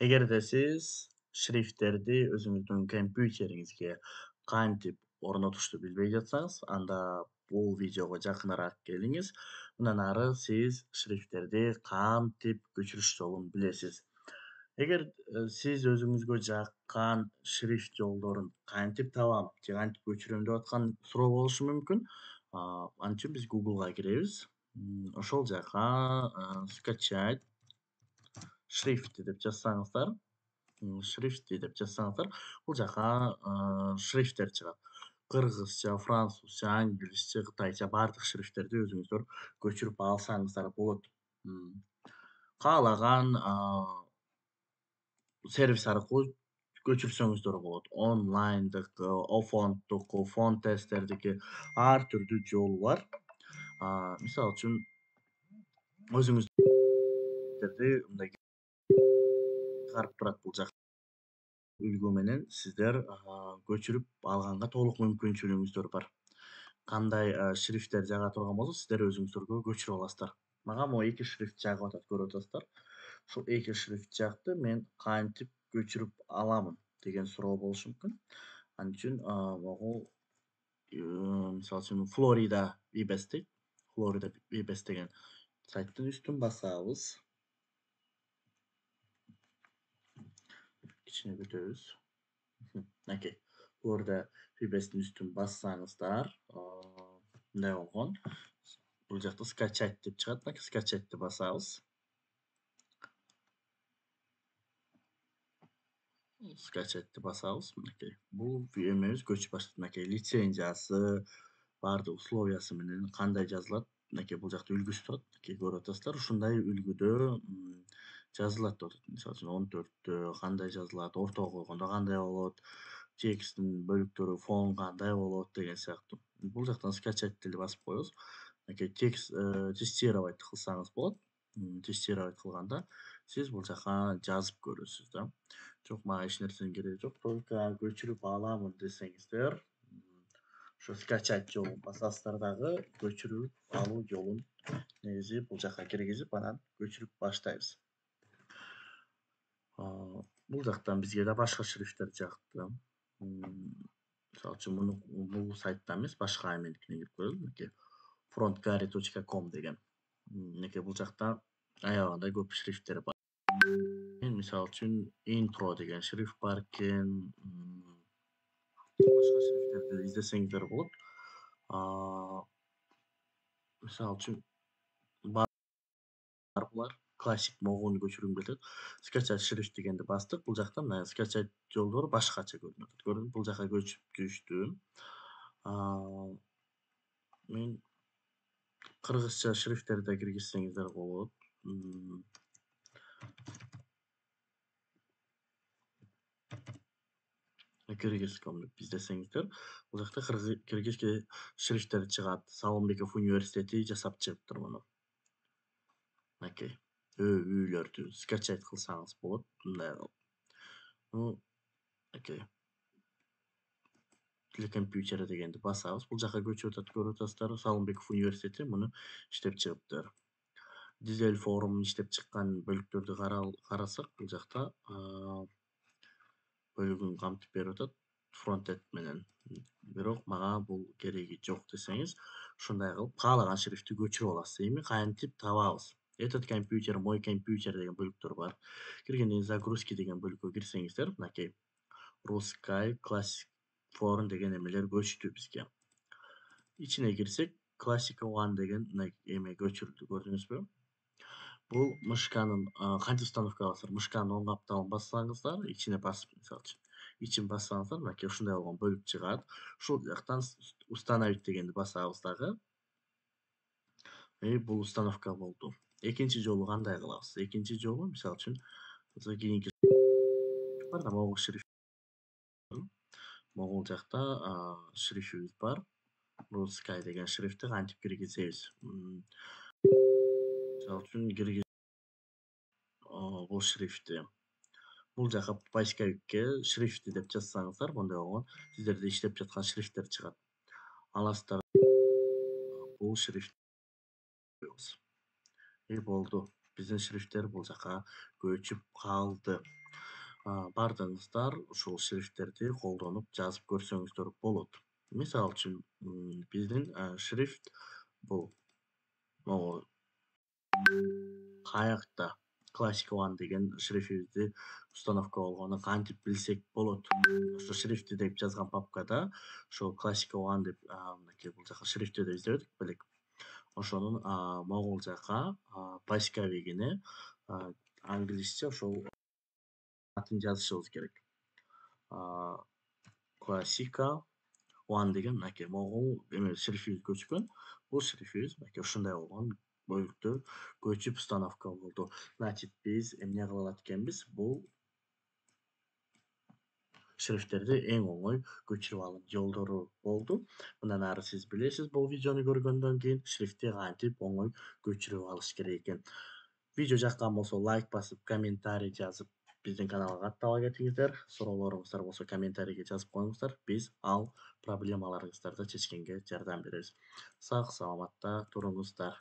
Эгер де сиз шрифттерди өзүңүздүн компьютериңизге кантип орнотушту билбей жатсаңыз, анда бул видеого жакыныраак келиңиз. Мындан ары сиз шрифттерди кантип көчүрүш жолун билесиз. Эгер сиз өзүңүзгө жаккан шрифт жолдорун кантип табам же кантип көчүрөм деп аткан суроо болушу мүмкүн. Ал үчүн биз Google'га киребиз. Ошол жака скачать шрифти деп жазсаңыздар, шрифти деп жазсаңыздар, бул жака шрифттер чыгат. Кыргызча, французча, англисче, кытайча бардык шрифттерди өзүңүздөр көчүрүп алсаңыздар болот. Каалаган сервис аркылуу көчүрсөңүздөр болот. Онлайндыкы, Офонттуку, Фонтестердики ар түрдүү жолу бар. Мисалы үчүн өзүңүздөрдү мындай чыгарып турат бул жак үлгү менен сиздер көчүрүп алганга толук мүмкүнчүлүгүңүздөр бар. Кандай шрифттер жага турган болсо, сиздер өзүңүздөргө көчүрүп аласыздар. Мага могу 2 шрифт жагып атат, көрүп атасыздар. Ушул 2 шрифт жакты мен кантип көчүрүп аламын деген суроо болушу мүмкүн. Ал үчүн могу мисалы үчүн Florida VBS дейт. Florida VBS деген сайттын үстүн басабыз. Кичине көтөрөбүз. Окей. Florida VBS'тин үстүн бассаңыздар, мындай болгон. Бул жакта скачать деп чыгат. Скачатьты басабыз. Скачатьты басабыз. Мынакей. Бул эмебиз көчүп баштады. Мынакей лицензиясы, бардык условиясы менен кандай жазылат. Мынакей бул жакта үлгүсү турат. Мынакей көрүп атасыздар. Ушундай үлгүдө жазылат деп атат. Мисалы үчүн 14тө кандай жазылат, ортого койгондо кандай болот, тексттин бөлүктөрү фон кандай болот деген сыяктуу. Бул жактан скачать басып коебуз. Мынакей текст тестировать кылсаңыз болот. Тестировать кылганда сиз бул жака жазып көрөсүз да. Жок, мага эч нерсенин кереги жок, только көчүрүп аламын десеңиздер, ошо скачать жолун басасыздар дагы, көчүрүп алуу жолун негизи бул жака киргизип, анан көчүрүп баштайбыз. Бул жактан бизге да башка шрифттер жакты. Мисалы үчүн бул сайттан эмес, башка эменикине кирип көрөлү. Мынакей frontgary.com деген. Мынакей бул жакта аябагандай көп шрифттер бар. Мен мисалы үчүн intro деген шрифт бар экен. Башка шрифттерди издесеңиздер болот. Мисалы үчүн бар булар. Классик могуну көчүргүм келет. Скачать шрифт дегенди бастык. Бул жакта мына скачать жолдору башкача көрүнүп атат. Көрдүңүзбү? Бул жака көчүп түштүм. Мен кыргызча шрифттерди киргизсеңиздер болот. Кыргызком деп издесеңиздер, бул жакта кыргызча шрифттер чыгат. Салымбеков университети жасап чыгыптыр муну. Окей. Үйлөрдү скачать кылсаңыз болот. Мындай кылып. Окей. Телекомпьютер дегенди басабыз. Бул жака көчүп атат, көрүп атасыздар. Салымбеков университети муну иштеп чыгыптыр. Дизель форумун иштеп чыккан бөлүктөрдү карасак, бул жакта бөлүгүн камтып берип атат фронтенд менен. Бирок мага бул кереги жок десеңиз, ушундай кылып каалаган шрифтти көчүрүп аласыз. Эми кантип табабыз? Этот компьютер, мой компьютер деген бөлүктөр бар. Киргенден кийин загрузки деген бөлүккө кирсеңиздер, мынакей Roskai Classic Forum деген эмелер көчтү бизге. Ичине кирсек, Classic One деген эме көчүрүлдү, көрдүңүзбү? Бул мышканын кантип установка кыласыздар? Мышканын оң капталын бассаңыздар, ичине басып, мисалы үчүн, ичин бассаңыздар, мынакей ушундай болгон бөлүк чыгат. Ушул жактан установить дегенди басабыз дагы. Бул установка болду. Экинчи жолу кандай кылабыз? Экинчи жолу, мисалы үчүн, кийинки бар да, могул шрифт. Могул жакта шрифтибиз бар. Roskai деген шрифтти кантип киргизебиз? Мисалы үчүн бул шрифтти. Бул жака поисковикке шрифти деп жазсаңыздар, мындай болгон сиздерде иштеп жаткан шрифттер чыгат. Аласыздар бул шрифт болду. Биздин шрифттер бул жака көчүп калды. бардыгыңыздар ушул шрифттерди колдонуп жазып көрсөңүздөр болот. Мисалы үчүн, биздин шрифт бул могу каякта Classic One деген шрифтибизди установка болгонун кантип билсек болот. Ошо шрифти деп жазган папкада ошол Classic One деп мынакей бул жака шрифти деп издебедик белек. Ошонун могул жака поисковигине англисче ошол атын жазышыбыз керек. Classica One деген мынакей могул шрифтибиз көчкөн. Бул шрифтибиз мынакей ушундай болгон бөлүктөр көчүп установка болду. Значит, биз эмне кыла алат экенбиз? Бул шрифттерди эң оңой көчүрүп алуу жолдору болду. Мындан ары сиз билесиз бул видеону көргөндөн кийин шрифтти кантип оңой көчүрүп алыш керек экен. Видео жаккан болсо лайк басып, комментарий жазып, биздин каналга каттала кетиңиздер. Суроолоруңуздар болсо комментарийге жазып коюңуздар. Биз ал проблемаларыңыздарды чечкенге жардам беребиз. Сак саламатта туруңуздар.